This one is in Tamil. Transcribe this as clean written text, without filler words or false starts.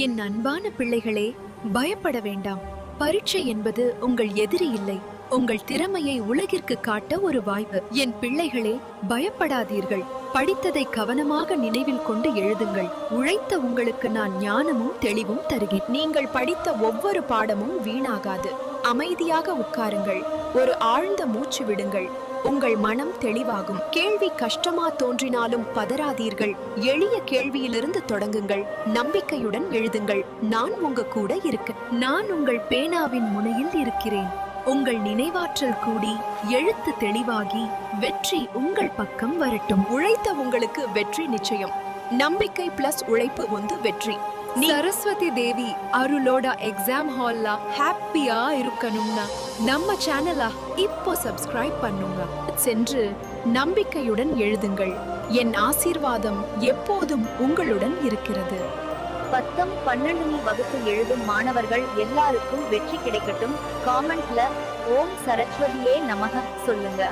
என் அன்பான பிள்ளைகளே, பயப்பட வேண்டாம். பரீட்சை என்பது உங்கள் எதிரி இல்லை, உங்கள் திறமையை உலகிற்கு காட்ட ஒரு வாய்ப்பு. என் பிள்ளைகளே, பயப்படாதீர்கள். படித்ததை கவனமாக நினைவில் கொண்டு எழுதுங்கள். உழைத்த உங்களுக்கு நான் ஞானமும் தெளிவும் தருகிறேன். நீங்கள் படித்த ஒவ்வொரு பாடமும் வீணாகாது. அமைதியாக உட்காருங்கள், ஒரு ஆழ்ந்த மூச்சு விடுங்கள். உங்கள் மனம் தெளிவாகும். கேள்வி கஷ்டமா தோன்றினாலும் பதறாதீர்கள். எளிய கேள்வியிலிருந்து தொடங்குங்கள். நம்பிக்கையுடன் எழுதுங்கள். நான் உங்க கூட இருக்க. நான் உங்கள் பேனாவின் முனையில் இருக்கிறேன். உங்கள் நினைவாற்றல் கூடி எழுத்து தெளிவாகி வெற்றி உங்கள் பக்கம் வரட்டும். உழைத்த உங்களுக்கு வெற்றி நிச்சயம். நம்பிக்கை பிளஸ் உழைப்பு வந்து வெற்றி. சரஸ்வதி தேவி அருளோட எக்ஸாம் ஹால்ல ஹாப்பியா இருக்கணும்னா நம்ம சேனலை இப்போ சப்ஸ்கிரைப் பண்ணுங்க. சென்று நம்பிக்கையுடன் எழுதுங்கள். என் ஆசீர்வாதம் எப்போதும் உங்களுடன் இருக்கிறது. 10, 12 வகுப்பு எழுதும் மாணவர்கள் எல்லாருக்கும் வெற்றி கிடைக்கட்டும். காமெண்ட்ல ஓம் சரஸ்வதியே நமக சொல்லுங்க.